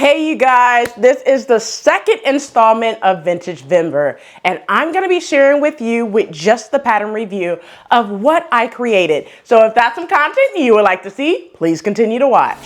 Hey you guys, this is the second installment of Vintage Vember, and I'm going to be sharing with you with just the pattern review of what I created. So if that's some content you would like to see, please continue to watch.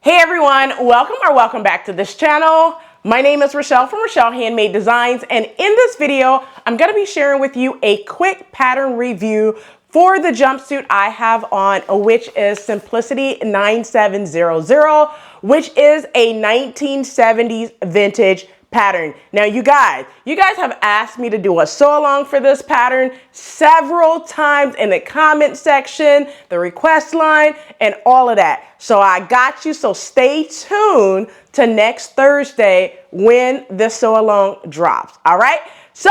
Hey everyone, welcome back to this channel. My name is Rochelle from Rochelle.Handmade.Designs, and in this video, I'm going to be sharing with you a quick pattern review for the jumpsuit I have on, which is Simplicity 9700, which is a 1970s vintage pattern. Now you guys have asked me to do a sew along for this pattern several times in the comment section, the request line, and all of that. So I got you, so stay tuned to next Thursday when this sew along drops. All right, so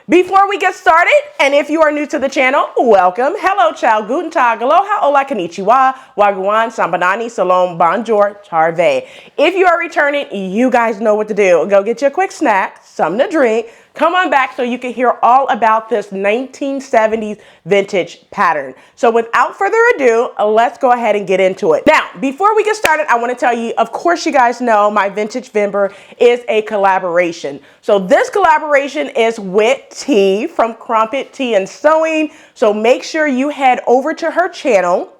before we get started, and if you are new to the channel, welcome. Hello, Ciao, Guten, Aloha, Hola, Konnichiwa, Wagwan, Sambanani, Salom, Bonjour, Tarve. If you are returning, you guys know what to do. Go get you a quick snack, something to drink. Come on back so you can hear all about this 1970s vintage pattern. So without further ado, let's go ahead and get into it. Now, before we get started, I want to tell you, of course, you guys know my Vintage Vember is a collaboration. So this collaboration is with T from Crumpet Tea and Sewing. So make sure you head over to her channel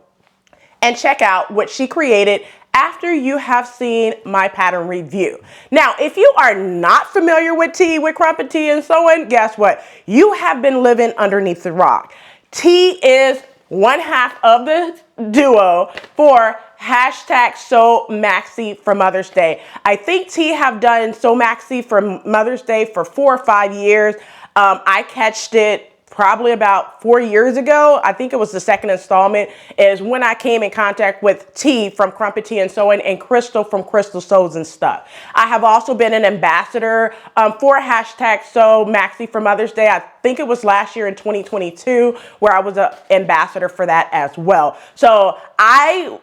and check out what she created after you have seen my pattern review. Now, if you are not familiar with T, with Crumpet Tea and Sewing, guess what? You have been living underneath the rock. T is one half of the duo for hashtag Sew Maxi for Mother's Day. I think T have done Sew Maxi for Mother's Day for 4 or 5 years. I catched it probably about 4 years ago. I think it was the second installment is when I came in contact with T from Crumpet Tea and Sewing and Crystal from Crystal Sews and Stuff. I have also been an ambassador for hashtag Sew Maxi for Mother's Day. I think it was last year in 2022 where I was an ambassador for that as well. So I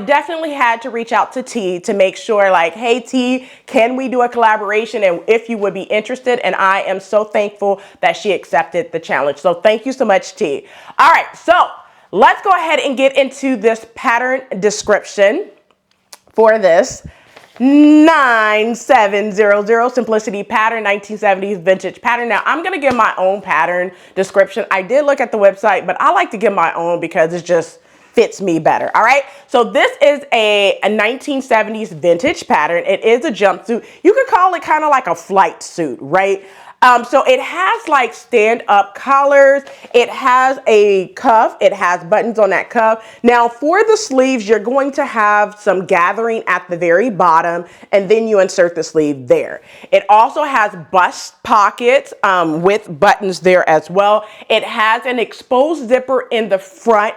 definitely had to reach out to T to make sure, like, hey T, can we do a collaboration, and if you would be interested? And I am so thankful that she accepted the challenge. So thank you so much, T. All right, so let's go ahead and get into this pattern description for this 9700 Simplicity pattern, 1970s vintage pattern. Now I'm going to give my own pattern description. I did look at the website, but I like to give my own because it's just fits me better. All right, so this is a 1970s vintage pattern. It is a jumpsuit. You could call it kind of like a flight suit, right? So it has like stand-up collars. It has a cuff. It has buttons on that cuff. Now for the sleeves, you're going to have some gathering at the very bottom, and then you insert the sleeve there. It also has bust pockets with buttons there as well. It has an exposed zipper in the front,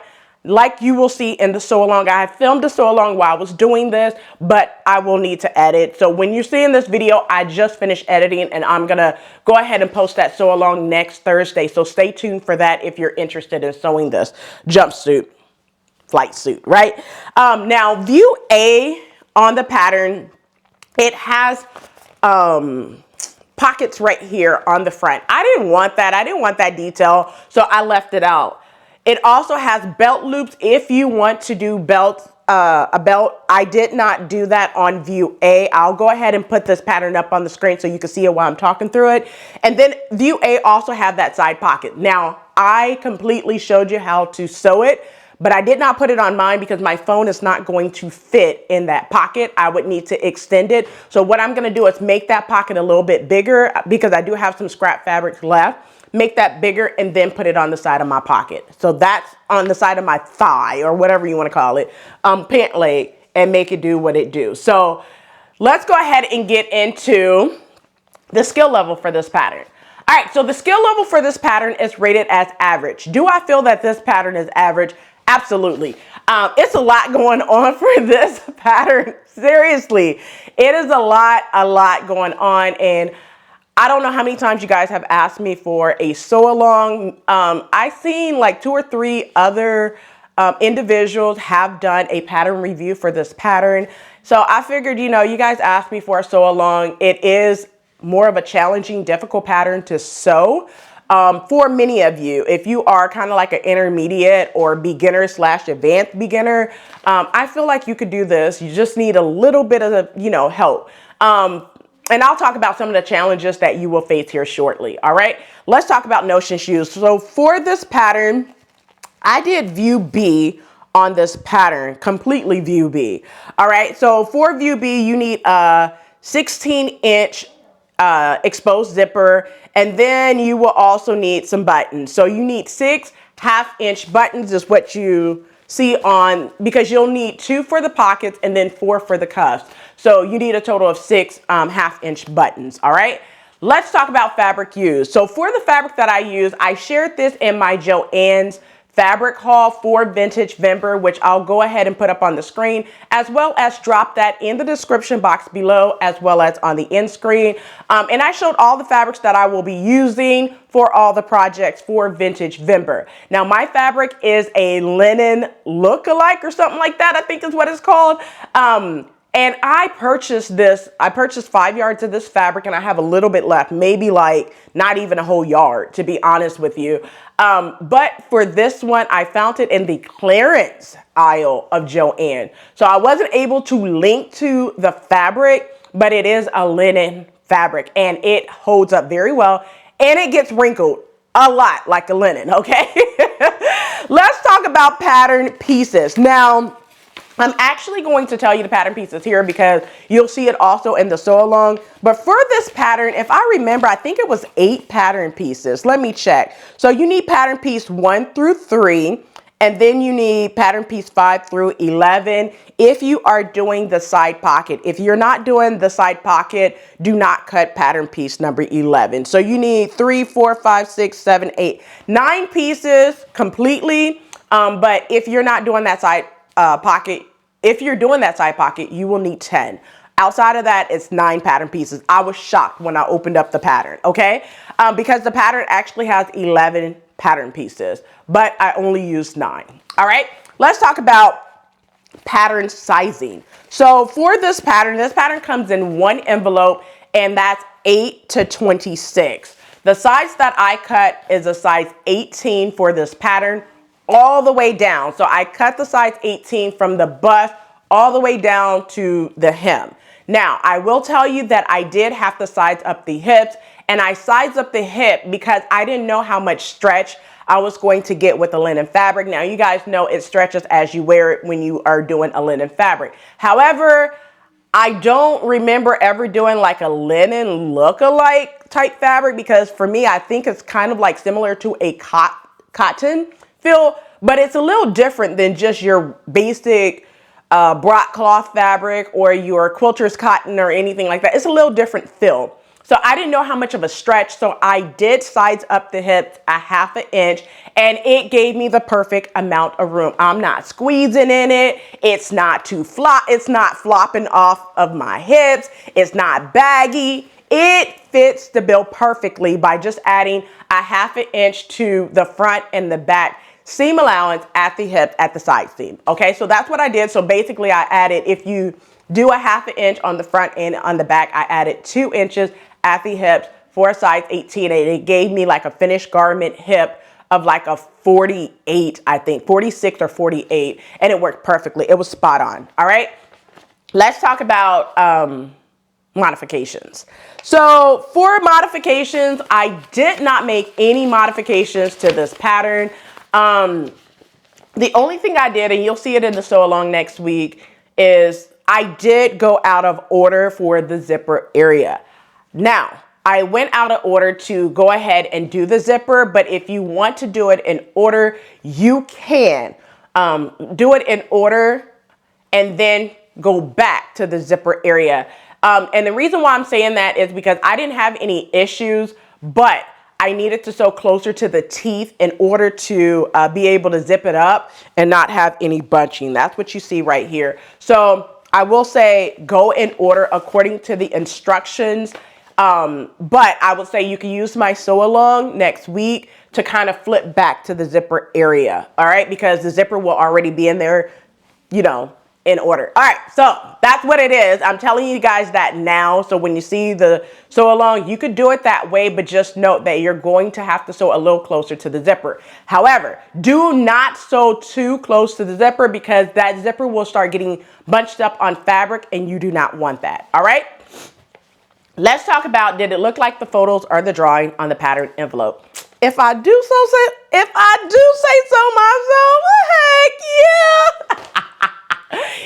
like you will see in the sew along. I filmed the sew along while I was doing this, but I will need to edit. So when you're seeing this video, I just finished editing, and I'm gonna go ahead and post that sew along next Thursday. So stay tuned for that if you're interested in sewing this jumpsuit, flight suit, right? Now view A on the pattern, it has pockets right here on the front. I didn't want that. I didn't want that detail, so I left it out. It also has belt loops if you want to do a belt. I did not do that on view A. I'll go ahead and put this pattern up on the screen so you can see it while I'm talking through it. And then view A also have that side pocket. Now, I completely showed you how to sew it, but I did not put it on mine because my phone is not going to fit in that pocket. I would need to extend it. So what I'm going to do is make that pocket a little bit bigger because I do have some scrap fabric left. Make that bigger and then put it on the side of my pocket. So that's on the side of my thigh, or whatever you want to call it, pant leg, and make it do what it do. So let's go ahead and get into the skill level for this pattern. All right, so the skill level for this pattern is rated as average. Do I feel that this pattern is average? Absolutely. It's a lot going on for this pattern. Seriously, it is a lot going on, and I don't know how many times you guys have asked me for a sew along. I've seen like 2 or 3 other individuals have done a pattern review for this pattern. So I figured, you know, you guys asked me for a sew along. It is more of a challenging, difficult pattern to sew. For many of you, if you are kind of like an intermediate or beginner slash advanced beginner, I feel like you could do this. You just need a little bit of, you know, help. And I'll talk about some of the challenges that you will face here shortly. All right, let's talk about notion shoes. So for this pattern, I did view B on this pattern, completely view B. All right, so for view B, you need a 16-inch exposed zipper, and then you will also need some buttons. So you need 6 half-inch buttons is what you see on, because you'll need 2 for the pockets and then 4 for the cuffs. So you need a total of 6 half-inch buttons. All right, let's talk about fabric used. So for the fabric that I use, I shared this in my Joann's fabric haul for Vintage Vember, which I'll go ahead and put up on the screen, as well as drop that in the description box below, as well as on the end screen. And I showed all the fabrics that I will be using for all the projects for Vintage Vember. Now, my fabric is a linen look-alike or something like that, I think is what it's called. And I purchased this, I purchased 5 yards of this fabric, and I have a little bit left, maybe like not even a whole yard, to be honest with you. But for this one, I found it in the clearance aisle of Joann. So I wasn't able to link to the fabric, but it is a linen fabric and it holds up very well, and it gets wrinkled a lot like a linen, okay? Let's talk about pattern pieces. Now, I'm actually going to tell you the pattern pieces here because you'll see it also in the sew along. But for this pattern, if I remember, I think it was 8 pattern pieces. Let me check. So you need pattern piece 1 through 3, and then you need pattern piece 5 through 11 if you are doing the side pocket. If you're not doing the side pocket, do not cut pattern piece number 11. So you need 3, 4, 5, 6, 7, 8, 9 pieces completely. But if you're not doing that side pocket, if you're doing that side pocket, you will need 10. Outside of that, it's 9 pattern pieces. I was shocked when I opened up the pattern, okay? Because the pattern actually has 11 pattern pieces, but I only used 9. All right, let's talk about pattern sizing. So for this pattern comes in 1 envelope, and that's 8 to 26. The size that I cut is a size 18 for this pattern, all the way down. So I cut the size 18 from the bust all the way down to the hem. Now, I will tell you that I did have to size up the hips, and I sized up the hip because I didn't know how much stretch I was going to get with the linen fabric. Now, you guys know it stretches as you wear it when you are doing a linen fabric. However, I don't remember ever doing like a linen look-alike type fabric, because for me, I think it's kind of like similar to a cotton feel, but it's a little different than just your basic broadcloth fabric or your quilter's cotton or anything like that. It's a little different feel. So I didn't know how much of a stretch, so I did size up the hips a ½ inch, and it gave me the perfect amount of room. I'm not squeezing in it. It's not it's not flopping off of my hips. It's not baggy. It fits the bill perfectly by just adding a ½ inch to the front and the back seam allowance at the hip at the side seam. Okay, so that's what I did. So basically I added, if you do a ½ inch on the front and on the back, I added 2 inches at the hips for a size 18, and it gave me like a finished garment hip of like a 48, I think 46 or 48, and it worked perfectly. It was spot on. All right, let's talk about modifications. So for modifications, I did not make any modifications to this pattern. The only thing I did, and you'll see it in the sew along next week, is I did go out of order for the zipper area. Now, I went out of order to go ahead and do the zipper, but if you want to do it in order, you can do it in order and then go back to the zipper area. And the reason why I'm saying that is because I didn't have any issues, but I needed to sew closer to the teeth in order to be able to zip it up and not have any bunching. That's what you see right here. So I will say go in order according to the instructions. But I would say you can use my sew along next week to kind of flip back to the zipper area. All right, because the zipper will already be in there, you know, in order. All right, so that's what it is. I'm telling you guys that now. So when you see the sew along, you could do it that way, but just note that you're going to have to sew a little closer to the zipper. However, do not sew too close to the zipper because that zipper will start getting bunched up on fabric and you do not want that. All right. Let's talk about, did it look like the photos or the drawing on the pattern envelope? If I do say so myself, heck yeah.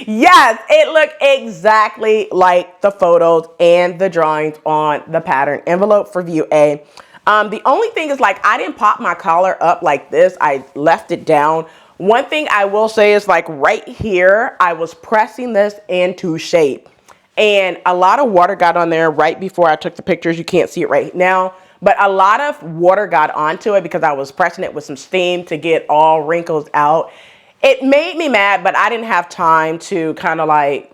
Yes, it looked exactly like the photos and the drawings on the pattern envelope for view A. The only thing is, like, I didn't pop my collar up like this. I left it down. One thing I will say is, like, right here, I was pressing this into shape. And a lot of water got on there right before I took the pictures. You can't see it right now, but a lot of water got onto it because I was pressing it with some steam to get all wrinkles out. It made me mad, but I didn't have time to kind of like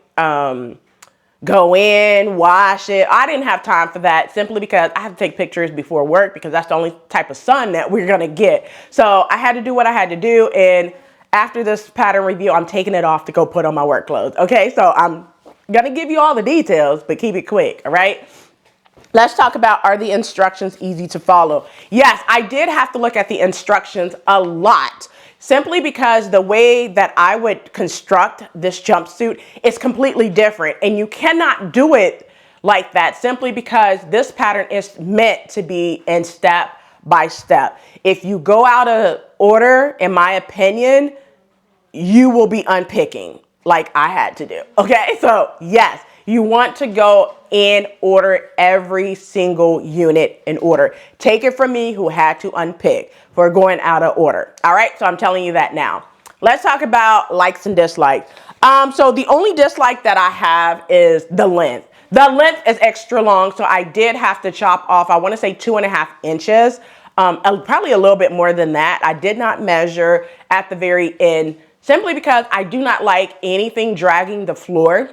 go in, wash it. I didn't have time for that simply because I had to take pictures before work because that's the only type of sun that we're going to get. So I had to do what I had to do. And after this pattern review, I'm taking it off to go put on my work clothes. Okay, so I'm gonna give you all the details, but keep it quick, all right? Let's talk about, are the instructions easy to follow? Yes, I did have to look at the instructions a lot, simply because the way that I would construct this jumpsuit is completely different, and you cannot do it like that simply because this pattern is meant to be in step by step. If you go out of order, in my opinion, you will be unpicking like I had to do. Okay, so yes, you want to go in order, every single unit in order. Take it from me who had to unpick for going out of order. All right, so I'm telling you that now. Let's talk about likes and dislikes. So the only dislike that I have is the length. The length is extra long, so I did have to chop off, I want to say 2.5 inches, probably a little bit more than that. I did not measure at the very end, simply because I do not like anything dragging the floor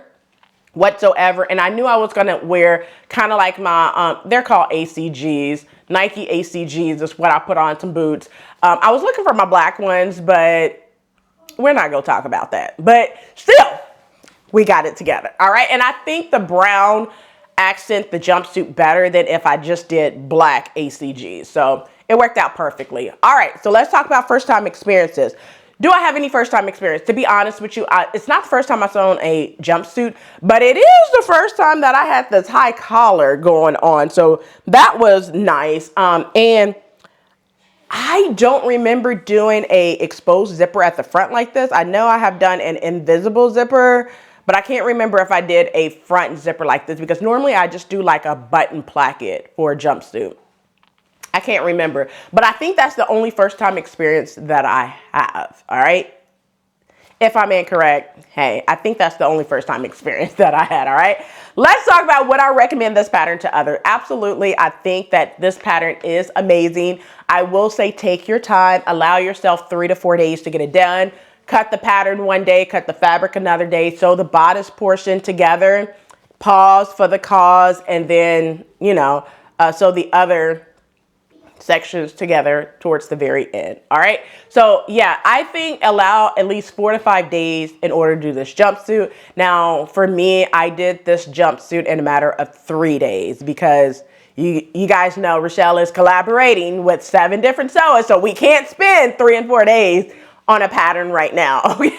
whatsoever. And I knew I was gonna wear kind of like my, they're called ACGs, Nike ACGs is what I put on some boots. I was looking for my black ones, but we're not gonna talk about that. But still, we got it together, all right? And I think the brown accent the jumpsuit better than if I just did black ACGs. So it worked out perfectly. All right, so let's talk about first time experiences. Do I have any first time experience? To be honest with you, it's not the first time I sewn a jumpsuit, but it is the first time that I had this high collar going on. So that was nice. And I don't remember doing a exposed zipper at the front like this. I know I have done an invisible zipper, but I can't remember if I did a front zipper like this because normally I just do like a button placket for a jumpsuit. I can't remember, but I think that's the only first time experience that I have, all right? If I'm incorrect, hey, I think that's the only first time experience that I had, all right? Let's talk about what I recommend this pattern to others. Absolutely, I think that this pattern is amazing. I will say take your time, allow yourself 3 to 4 days to get it done. Cut the pattern one day, cut the fabric another day, sew the bodice portion together, pause for the cause, and then, you know, sew the other sections together towards the very end. All right, so yeah, I think allow at least 4 to 5 days in order to do this jumpsuit. Now for me, I did this jumpsuit in a matter of 3 days because you guys know Rochelle is collaborating with 7 different sewers, so we can't spend 3 and 4 days on a pattern right now. Okay.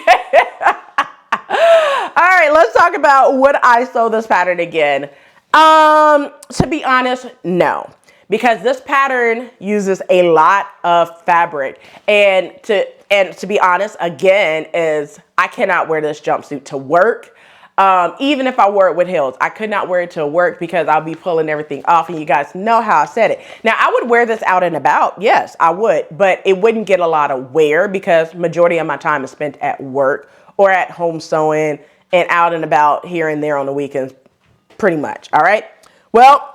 All right, let's talk about would I sew this pattern again. To be honest, no. Because this pattern uses a lot of fabric, and to be honest, again, is I cannot wear this jumpsuit to work. Even if I wore it with heels, I could not wear it to work because I'll be pulling everything off, and you guys know how I said it. Now, I would wear this out and about, yes, I would, but it wouldn't get a lot of wear because majority of my time is spent at work or at home sewing and out and about here and there on the weekends, pretty much. All right, well,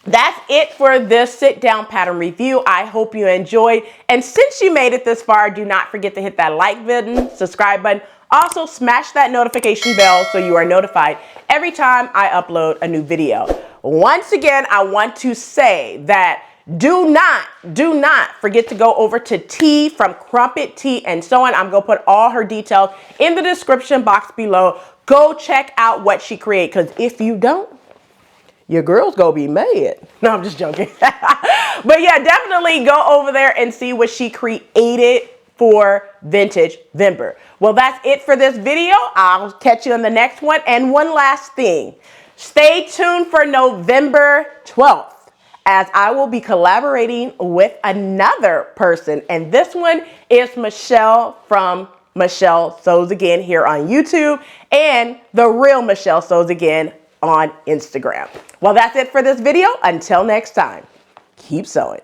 that's it for this sit down pattern review. I hope you enjoyed. And since you made it this far, do not forget to hit that like button, subscribe button. Also smash that notification bell so you are notified every time I upload a new video. Once again, I want to say that Do not forget to go over to T from Crumpet Tea and Sewing. I'm going to put all her details in the description box below. Go check out what she created, because if you don't, your girl's gonna be mad. No, I'm just joking. But yeah, definitely go over there and see what she created for Vintage Vember. Well, that's it for this video. I'll catch you in the next one. And one last thing, stay tuned for November 12th, as I will be collaborating with another person. And this one is Michelle from Michelle Sews Again here on YouTube, and the real Michelle Sews Again on Instagram. Well, that's it for this video. Until next time, keep sewing.